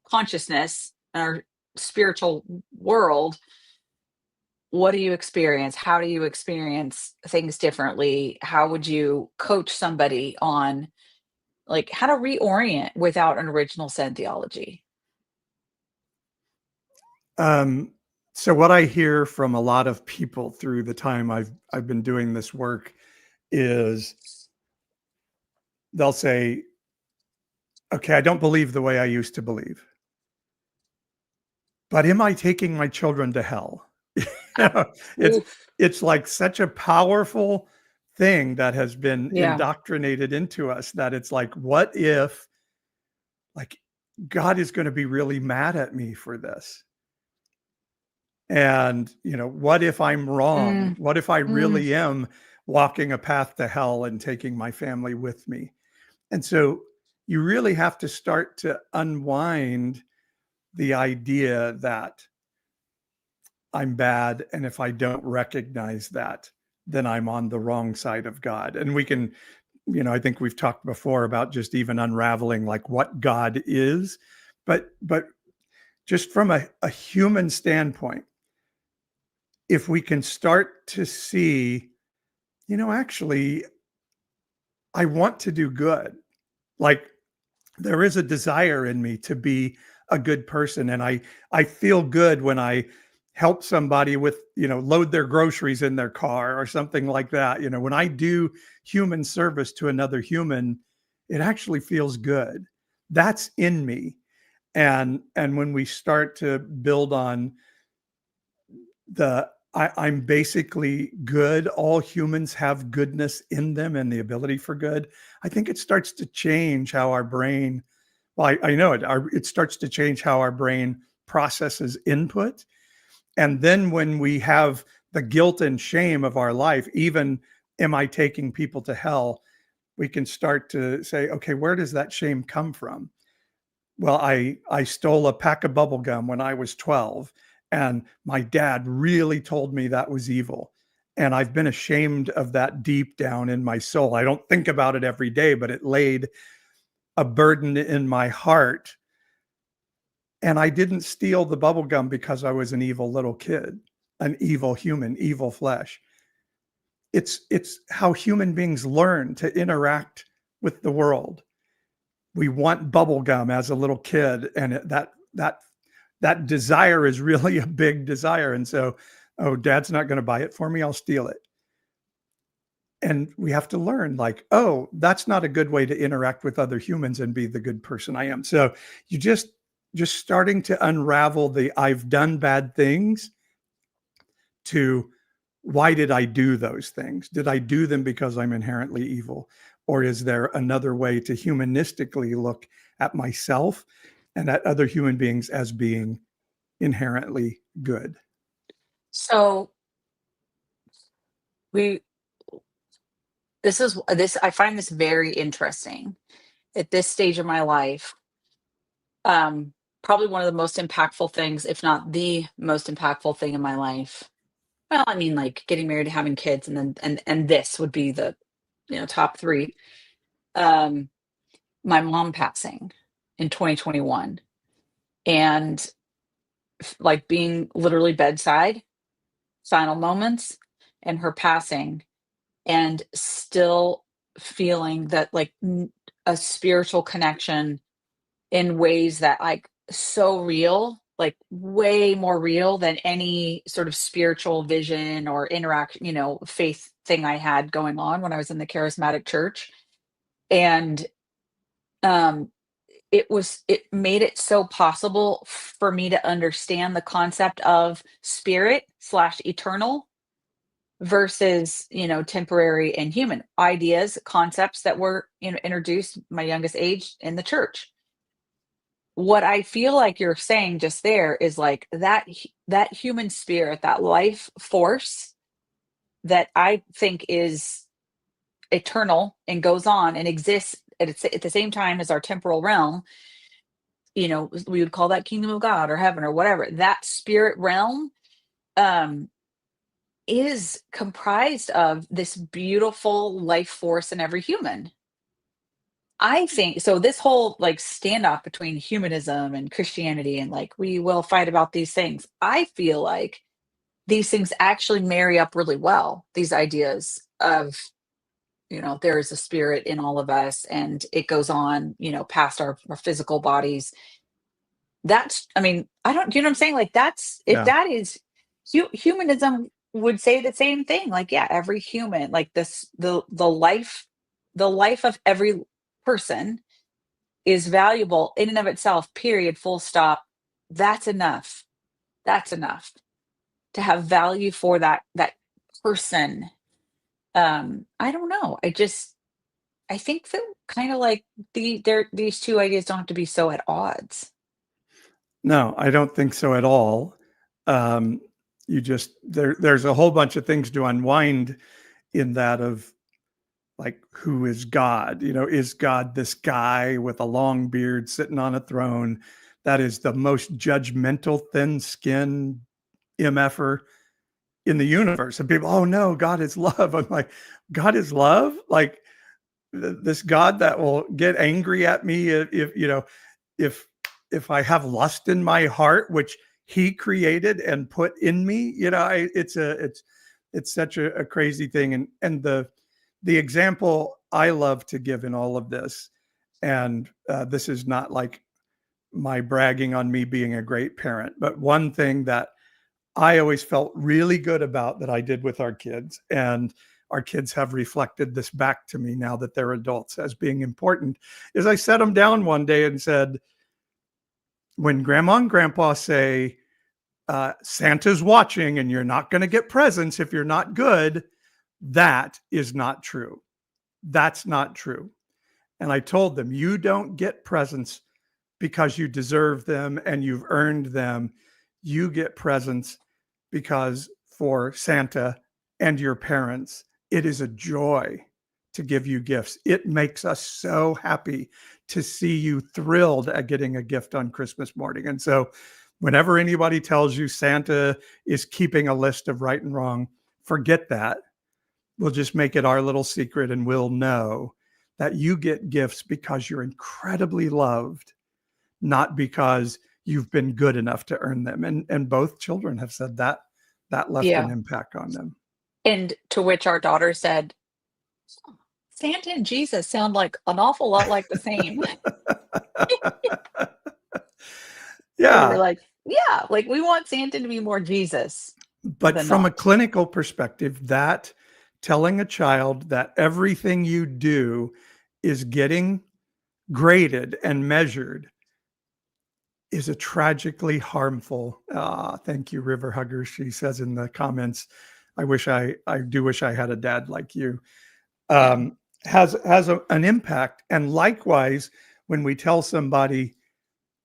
consciousness, our spiritual world. What do you experience? How do you experience things differently? How would you coach somebody on, like, how to reorient without an original sin theology? Um, so what I hear from a lot of people through the time I've been doing this work is they'll say, "Okay, I don't believe the way I used to believe, but am I taking my children to hell?" You know, it's Oof. it's like such a powerful thing that has been Yeah. indoctrinated into us that it's like, what if, like, God is going to be really mad at me for this? And, what if I'm wrong? Mm, What if I mm, really am walking a path to hell and taking my family with me? And so you really have to start to unwind the idea that I'm bad. And if I don't recognize that, then I'm on the wrong side of God. And we can, I think we've talked before about just even unraveling like what God is. But just from a human standpoint, if we can start to see, actually, I want to do good. Like there is a desire in me to be a good person. And I feel good when I help somebody with, load their groceries in their car or something like that. When I do human service to another human, it actually feels good. That's in me. And when we start to build on I'm basically good. All humans have goodness in them and the ability for good. I think it starts to change how our brain, well, I know it starts to change how our brain processes input. And then when we have the guilt and shame of our life, even am I taking people to hell? We can start to say, okay, where does that shame come from? Well, I stole a pack of bubble gum when I was 12, and my dad really told me that was evil. And I've been ashamed of that deep down in my soul. I don't think about it every day, but it laid a burden in my heart. And I didn't steal the bubble gum because I was an evil little kid, an evil human, evil flesh. It's how human beings learn to interact with the world. We want bubble gum as a little kid, and that desire is really a big desire. And so, oh, dad's not going to buy it for me, I'll steal it. And we have to learn, like, oh, that's not a good way to interact with other humans and be the good person I am. So you just starting to unravel the I've done bad things to why did I do those things? Did I do them because I'm inherently evil? Or is there another way to humanistically look at myself and at other human beings as being inherently good? So we this I find this very interesting at this stage of my life. Probably one of the most impactful things, if not the most impactful thing in my life. Well, I mean, like getting married, having kids, and then and this would be the top three. Um, my mom passing in 2021, and like being literally bedside, final moments, and her passing, and still feeling that like a spiritual connection in ways that like so real, like way more real than any sort of spiritual vision or interaction, faith thing I had going on when I was in the charismatic church. And um it made it so possible for me to understand the concept of spirit slash eternal versus temporary and human ideas, concepts that were introduced my youngest age in the church. What I feel like you're saying just there is like that human spirit, that life force that I think is eternal and goes on and exists at the same time as our temporal realm. We would call that kingdom of God or heaven or whatever. That spirit realm um is comprised of this beautiful life force in every human. I think so. This whole like standoff between humanism and Christianity, and like we will fight about these things. I feel like these things actually marry up really well. These ideas of, there is a spirit in all of us and it goes on, past our physical bodies. That's, I mean, I don't, do you know what I'm saying? Like that's, if Yeah. that is, humanism would say the same thing. Like, yeah, every human, like this, the life of every person is valuable in and of itself, period, full stop. That's enough. That's enough to have value for that person. I don't know. I think that kind of like these two ideas don't have to be so at odds. No, I don't think so at all. There's a whole bunch of things to unwind in that of like, who is God? Is God this guy with a long beard sitting on a throne that is the most judgmental, thin-skinned MFer in the universe? And people, oh no, God is love. I'm like, God is love? Like this God that will get angry at me if if I have lust in my heart, which he created and put in me, it's such a crazy thing. And the example I love to give in all of this, and this is not like my bragging on me being a great parent, but one thing that I always felt really good about that I did with our kids, and our kids have reflected this back to me now that they're adults as being important, is I set them down one day and said, when grandma and grandpa say, Santa's watching and you're not going to get presents if you're not good, that is not true. That's not true. And I told them, you don't get presents because you deserve them and you've earned them. You get presents because for Santa and your parents, it is a joy to give you gifts. It makes us so happy to see you thrilled at getting a gift on Christmas morning. And so whenever anybody tells you Santa is keeping a list of right and wrong, forget that. We'll just make it our little secret, and we'll know that you get gifts because you're incredibly loved, not because you've been good enough to earn them. And both children have said that left Yeah. an impact on them. And to which our daughter said, Santa and Jesus sound like an awful lot like the same. And we were Yeah. like, yeah, like we want Santa to be more Jesus But than from a not. clinical perspective, that telling a child that everything you do is getting graded and measured is a tragically harmful, thank you, River Hugger, she says in the comments, I do wish I had a dad like you. Yeah. Has an impact. And likewise, when we tell somebody,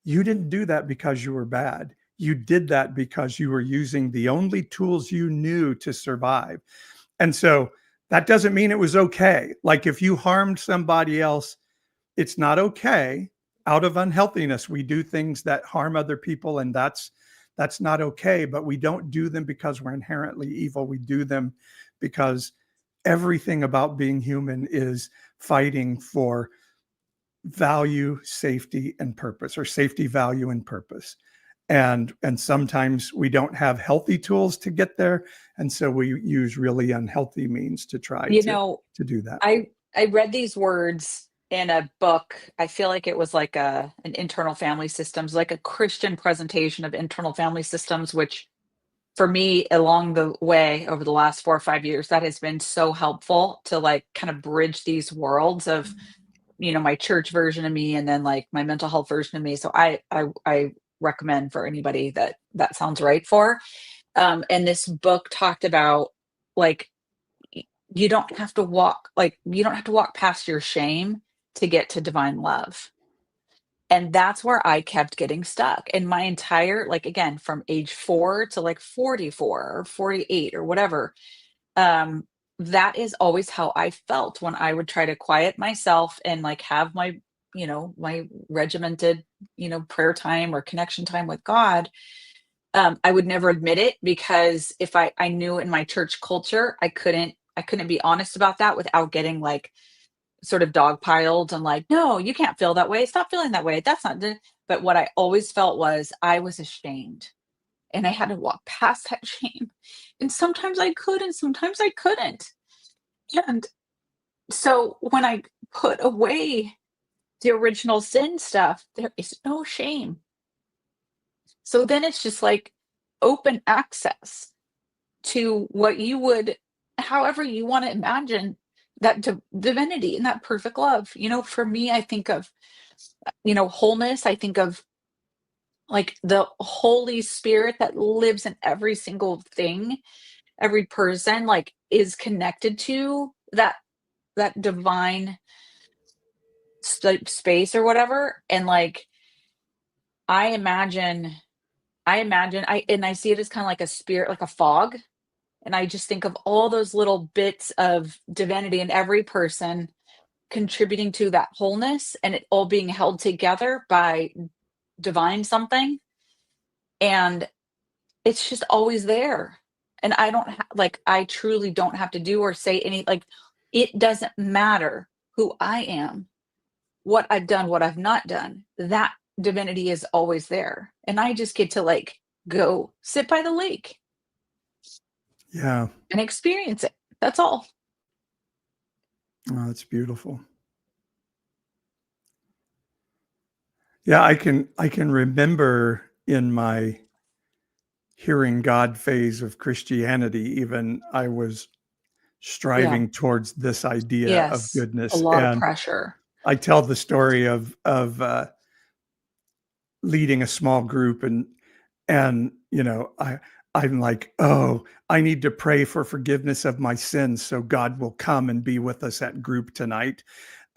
you didn't do that because you were bad. You did that because you were using the only tools you knew to survive. And so that doesn't mean it was okay. Like if you harmed somebody else, it's not okay. Out of unhealthiness, we do things that harm other people, and that's not okay. But we don't do them because we're inherently evil. We do them because everything about being human is fighting for value, safety, and purpose, or safety, value, and purpose. And sometimes we don't have healthy tools to get there. And so we use really unhealthy means to try You to know, do that. I read these words in a book. I feel like it was like an internal family systems, like a Christian presentation of internal family systems, which for me along the way over the last 4 or 5 years, that has been so helpful to like kind of bridge these worlds of, my church version of me and then like my mental health version of me. So I recommend for anybody that sounds right for. And this book talked about like you don't have to walk past your shame to get to divine love. And that's where I kept getting stuck. And my entire, like, again, from age 4 to like 44 or 48 or whatever, um, that is always how I felt when I would try to quiet myself and like have my regimented, prayer time or connection time with God. I would never admit it because if I knew in my church culture, I couldn't be honest about that without getting like sort of dogpiled and like, no, you can't feel that way. Stop feeling that way. That's not. But what I always felt was I was ashamed and I had to walk past that shame. And sometimes I could, and sometimes I couldn't. And so when I put away the original sin stuff, there is no shame. So then it's just like open access to what you would, however you want to imagine that divinity and that perfect love. For me, I think of, wholeness. I think of like the Holy Spirit that lives in every single thing, every person, like is connected to that divine space or whatever. And like, I imagine, I see it as kind of like a spirit, like a fog. And I just think of all those little bits of divinity in every person contributing to that wholeness and it all being held together by divine something. And it's just always there. And I don't like, I truly don't have to do or say any, like, it doesn't matter who I am, what I've done, what I've not done. That divinity is always there. And I just get to like go sit by the lake. Yeah. And experience it. That's all. Oh, that's beautiful. Yeah, I can remember in my hearing God phase of Christianity, even I was Yeah. striving towards this idea of Yes. A goodness. lot of And pressure. I tell the story of leading a small group, and I'm like, oh, I need to pray for forgiveness of my sins so God will come and be with us at group tonight.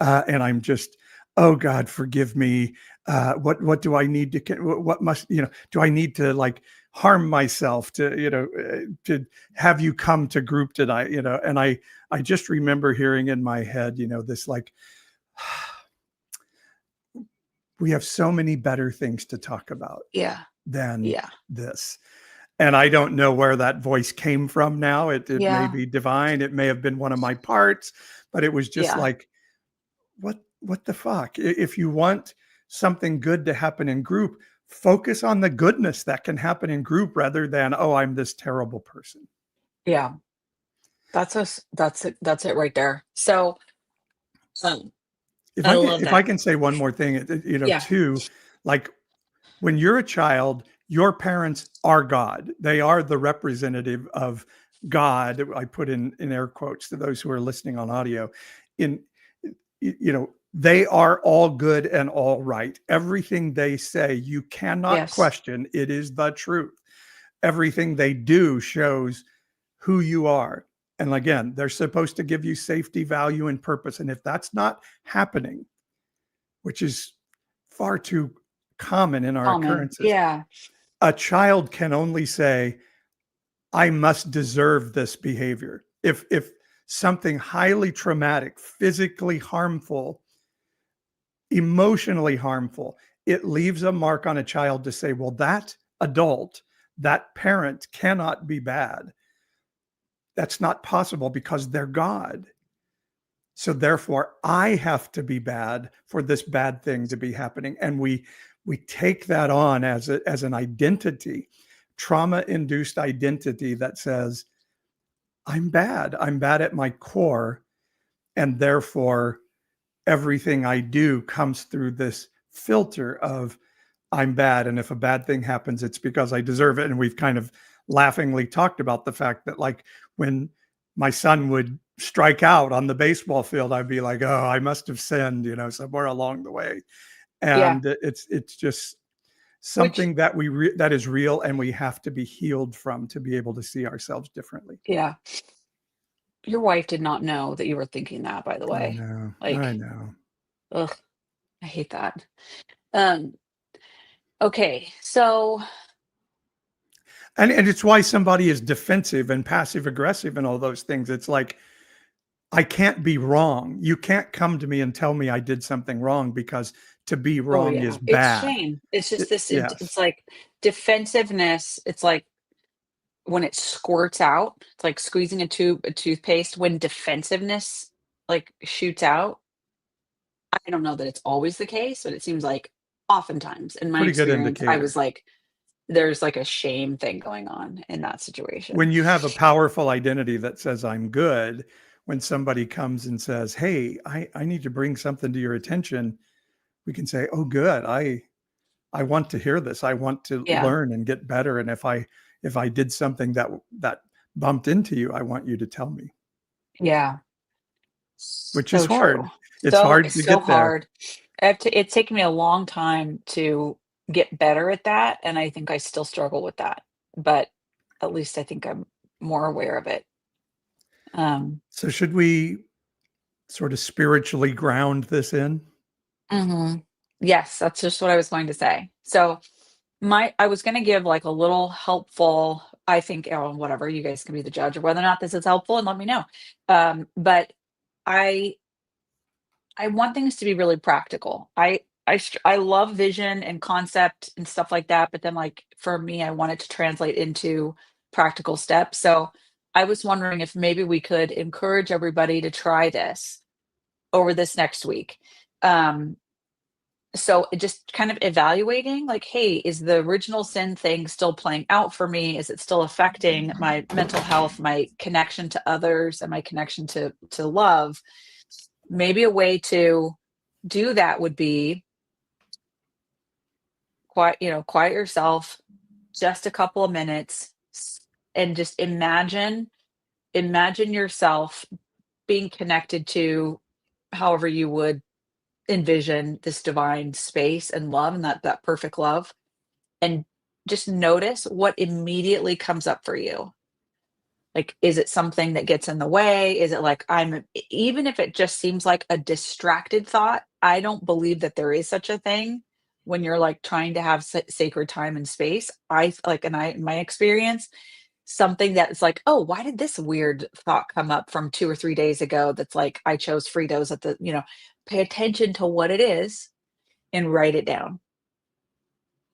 And I'm just, oh God, forgive me. What do I need to? What must do I need to like harm myself to have you come to group tonight? And I just remember hearing in my head, this like, we have so many better things to talk about Yeah. than Yeah. this. And I don't know where that voice came from now. It may Yeah. be divine. It may have been one of my parts, but it was just Yeah. like, what the fuck? If you want something good to happen in group, focus on the goodness that can happen in group rather than, oh, I'm this terrible person. Yeah. That's us. That's it. That's it right there. So I love If I that. can say one more thing, Yeah. too, like when you're a child, your parents are God. They are the representative of God. I put in air quotes to those who are listening on audio. They are all good and all right. Everything they say, you cannot Yes. question. It is the truth. Everything they do shows who you are. And again, they're supposed to give you safety, value, and purpose. And if that's not happening, which is far too common in our occurrences, Yeah. a child can only say, I must deserve this behavior. If something highly traumatic, physically harmful, emotionally harmful, it leaves a mark on a child to say, well, that adult, that parent cannot be bad. That's not possible because they're God. So therefore, I have to be bad for this bad thing to be happening. And we take that on as an identity, trauma-induced identity that says, I'm bad. I'm bad at my core. And therefore, everything I do comes through this filter of I'm bad. And if a bad thing happens, it's because I deserve it. And we've kind of laughingly talked about the fact that, like, when my son would strike out on the baseball field, I'd be like, oh, I must have sinned, somewhere along the way. Yeah. And it's just something that that is real, and we have to be healed from to be able to see ourselves differently. Yeah. Your wife did not know that you were thinking that, by the I way. know. Like, I know. ugh, I hate that. Um, okay, so And it's why somebody is defensive and passive aggressive and all those things. It's like, I can't be wrong. You can't come to me and tell me I did something wrong, because to be oh wrong yeah, is it's bad. shame. It's just this, it's Yes. like defensiveness. It's like when it squirts out, it's like squeezing a toothpaste. When defensiveness like shoots out, I don't know that it's always the case, but it seems like oftentimes in my Pretty good experience, I was indicator. like, there's like a shame thing going on in that situation. When you have a powerful identity that says I'm good, when somebody comes and says, hey, I need to bring something to your attention, we can say, oh, good. I want to hear this. I want to Yeah. learn and get better. And if I did something that bumped into you, I want you to tell me, Yeah. which is So true. hard. It's hard It's to so get there. hard. It's taken me a long time to get better at that, and I think I still struggle with that, but at least I think I'm more aware of it. Um, So should we sort of spiritually ground this in? mhm. Yes, that's just what I was going to say. So, I was gonna give, like, a little helpful, I think, oh, whatever, you guys can be the judge of whether or not this is helpful and let me know. But I I want things to be really practical. I love vision and concept and stuff like that, but then, like, for me, I want it to translate into practical steps. So, I was wondering if maybe we could encourage everybody to try this over this next week. Um, so just kind of evaluating, like, hey, is the original sin thing still playing out for me? Is it still affecting my mental health, my connection to others, and my connection to love? Maybe a way to do that would be quiet yourself just a couple of minutes, and just imagine yourself being connected to however you would envision this divine space and love, and that perfect love, and just notice what immediately comes up for you. Like, is it something that gets in the way? Is it like even if it just seems like a distracted thought, I don't believe that there is such a thing when you're like trying to have sacred time and space. In my experience, something that's like, oh, why did this weird thought come up from 2 or 3 days ago? That's like, I chose Fritos at pay attention to what it is and write it down.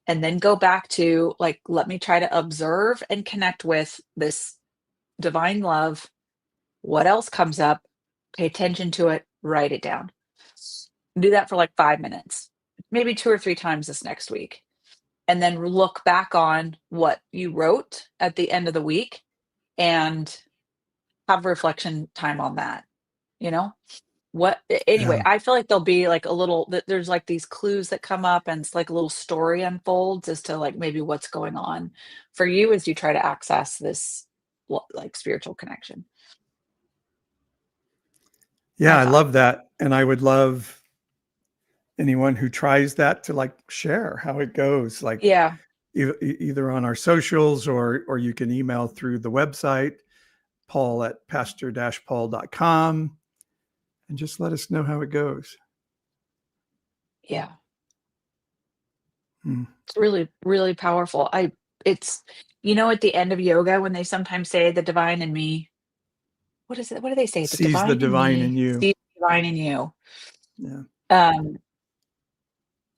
And then go back to like, let me try to observe and connect with this divine love. What else comes up? Pay attention to it, write it down. Do that for like 5 minutes, maybe 2 or 3 times this next week. And then look back on what you wrote at the end of the week and have reflection time on that. You know? Anyway, Yeah. I feel like there'll be like there's like these clues that come up, and it's like a little story unfolds as to like maybe what's going on for you as you try to access this like spiritual connection. Yeah, My I thought. love that. And I would love anyone who tries that to like share how it goes, like Yeah. either on our socials, or you can email through the website. Paul at pastor-paul.com, and just let us know how it goes. Yeah. Hmm. It's really, really powerful. It's, at the end of yoga, when they sometimes say the divine in me, what is it? What do they say? The Sees the divine in divine in me, you. see the divine in you. Yeah.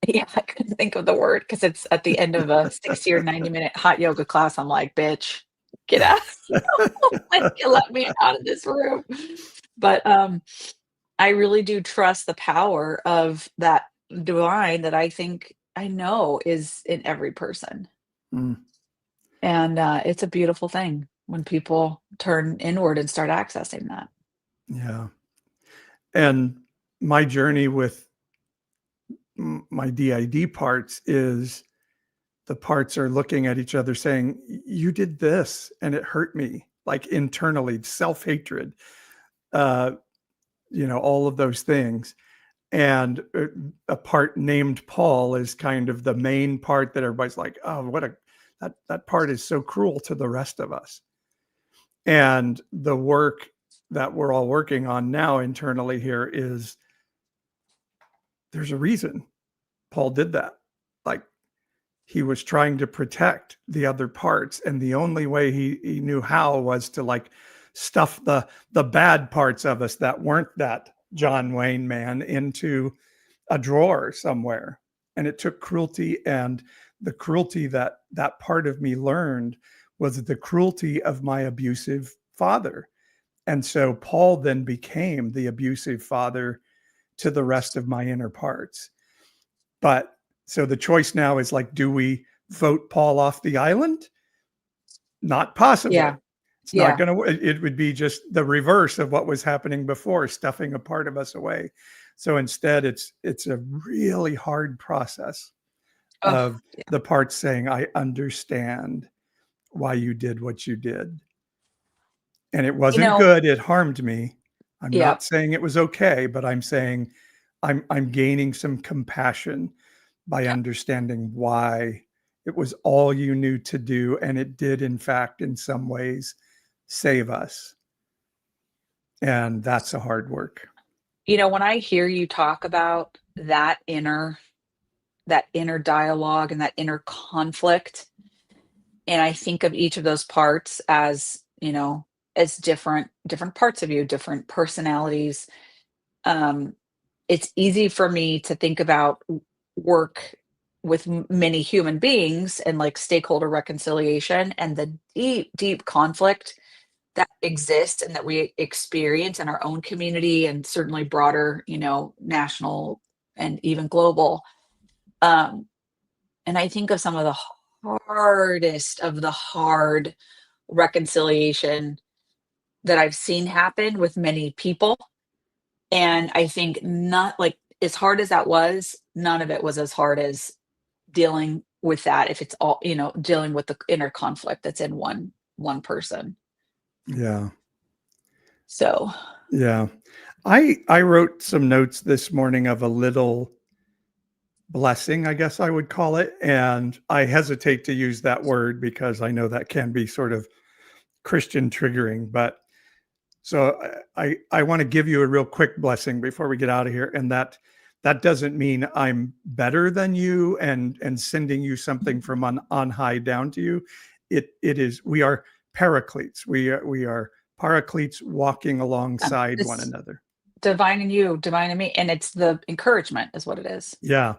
Yeah, I couldn't think of the word because it's at the end of a 60 or 90-minute hot yoga class. I'm like, bitch, get out. Like, let me out of this room. But I really do trust the power of that divine that I think I know is in every person. Mm, And it's a beautiful thing when people turn inward and start accessing that. yeah. And my journey with my DID parts is the parts are looking at each other saying, you did this and it hurt me, like internally, self-hatred, all of those things. And a part named Paul is kind of the main part that everybody's like, oh, that part is so cruel to the rest of us. And the work that we're all working on now internally here is there's a reason Paul did that. Like, he was trying to protect the other parts, and the only way he knew how was to like stuff the bad parts of us that weren't that John Wayne man into a drawer somewhere. And it took cruelty, and the cruelty that part of me learned was the cruelty of my abusive father. And so Paul then became the abusive father to the rest of my inner parts. But so the choice now is like, do we vote Paul off the island? Not possible. Yeah. It's not going to, it would be just the reverse of what was happening before, stuffing a part of us away. So instead, it's a really hard process of the parts saying, I understand why you did what you did. And it wasn't good. It harmed me. I'm not saying it was okay, but I'm saying I'm gaining some compassion by understanding why it was all you knew to do. And it did, in fact, in some ways, save us. And that's a hard work. When I hear you talk about that inner dialogue and that inner conflict, and I think of each of those parts as, as different parts of you, different personalities. It's easy for me to think about work with many human beings and like stakeholder reconciliation and the deep, deep conflict that exists and that we experience in our own community and certainly broader, national and even global. And I think of some of the hardest of the hard reconciliation that I've seen happen with many people. And I think not like as hard as that was, none of it was as hard as dealing with that if it's all, dealing with the inner conflict that's in one person. Yeah. So, yeah. I wrote some notes this morning of a little blessing, I guess I would call it. And I hesitate to use that word because I know that can be sort of Christian triggering. But so I want to give you a real quick blessing before we get out of here. And that doesn't mean I'm better than you and sending you something from on high down to you. It is, we are paracletes. We are paracletes walking alongside one another. Divine in you, divine in me. And it's the encouragement is what it is. Yeah.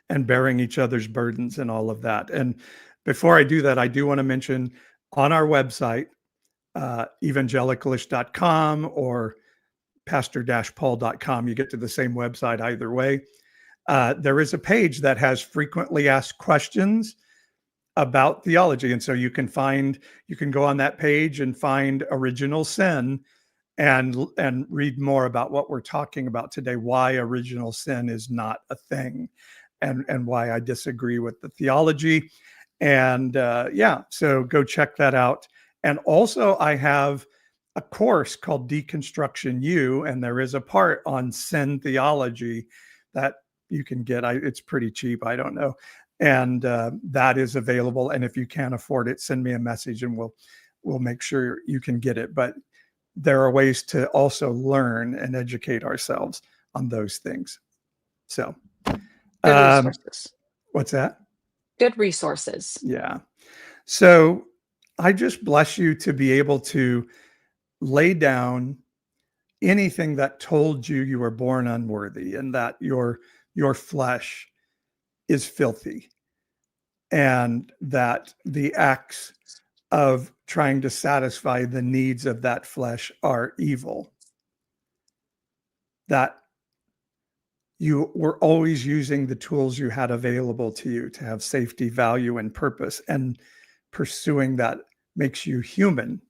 And bearing each other's burdens and all of that. And before I do that, I do want to mention on our website, evangelicalish.com or pastor-paul.com, you get to the same website either way. There is a page that has frequently asked questions about theology. And so you can go on that page and find original sin and read more about what we're talking about today, why original sin is not a thing and why I disagree with the theology. And so go check that out. And also I have a course called Deconstruction U, and there is a part on sin theology that you can get. It's pretty cheap. I don't know. And that is available. And if you can't afford it, send me a message and we'll make sure you can get it. But there are ways to also learn and educate ourselves on those things. So, Good resources. what's that? Good resources. Yeah. So I just bless you to be able to lay down anything that told you you were born unworthy and that your flesh is filthy and that the acts of trying to satisfy the needs of that flesh are evil. That you were always using the tools you had available to you to have safety, value, and purpose, and pursuing that makes you human,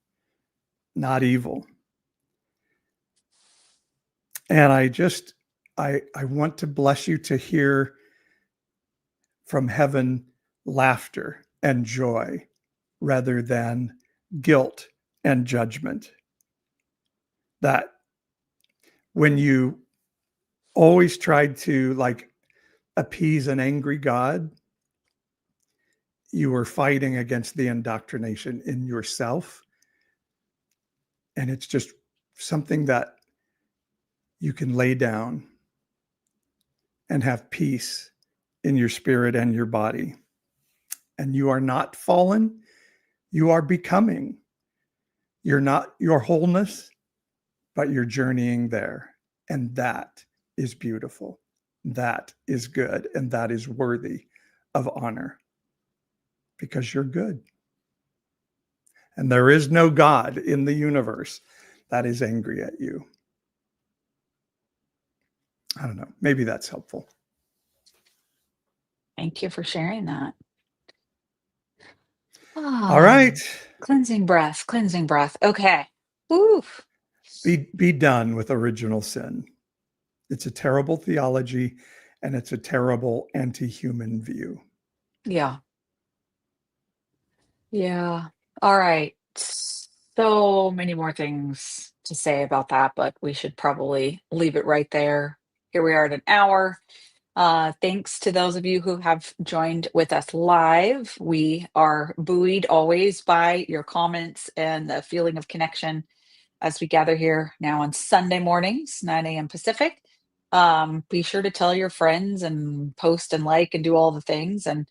not evil. And I want to bless you to hear from heaven laughter and joy rather than guilt and judgment. That when you always tried to like appease an angry God, you were fighting against the indoctrination in yourself. And it's just something that you can lay down and have peace in your spirit and your body. And you are not fallen, you are becoming. You're not your wholeness, but you're journeying there. And that is beautiful. That is good. And that is worthy of honor because you're good. And there is no God in the universe that is angry at you. I don't know. Maybe that's helpful. Thank you for sharing that. All right. Cleansing breath. Okay. Oof. Be done with original sin. It's a terrible theology and it's a terrible anti-human view. Yeah. Yeah. All right. So many more things to say about that, but we should probably leave it right there. Here we are at an hour. Thanks to those of you who have joined with us live. We are buoyed always by your comments and the feeling of connection as we gather here now on Sunday mornings, 9 a.m. Pacific. Be sure to tell your friends and post and like and do all the things. And,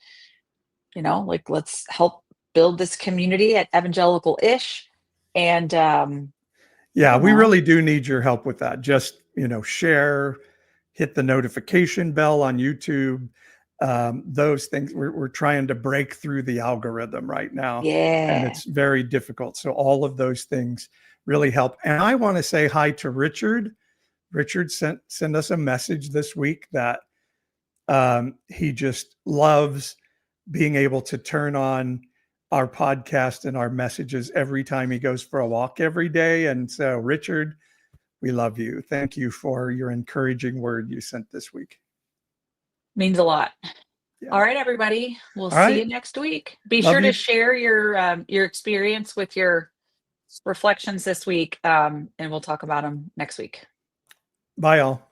like, let's help build this community at Evangelical-ish. And, yeah, we really do need your help with that. Just, share, hit the notification bell on YouTube. Those things, we're trying to break through the algorithm right now. Yeah. And it's very difficult. So all of those things really help. And I want to say hi to Richard. Richard sent us a message this week that he just loves being able to turn on our podcast and our messages every time he goes for a walk every day. And so, Richard, we love you. Thank you for your encouraging word you sent this week. Means a lot. Yeah. All right, everybody. We'll see you next week. Be sure to share your experience with your reflections this week, and we'll talk about them next week. Bye, all.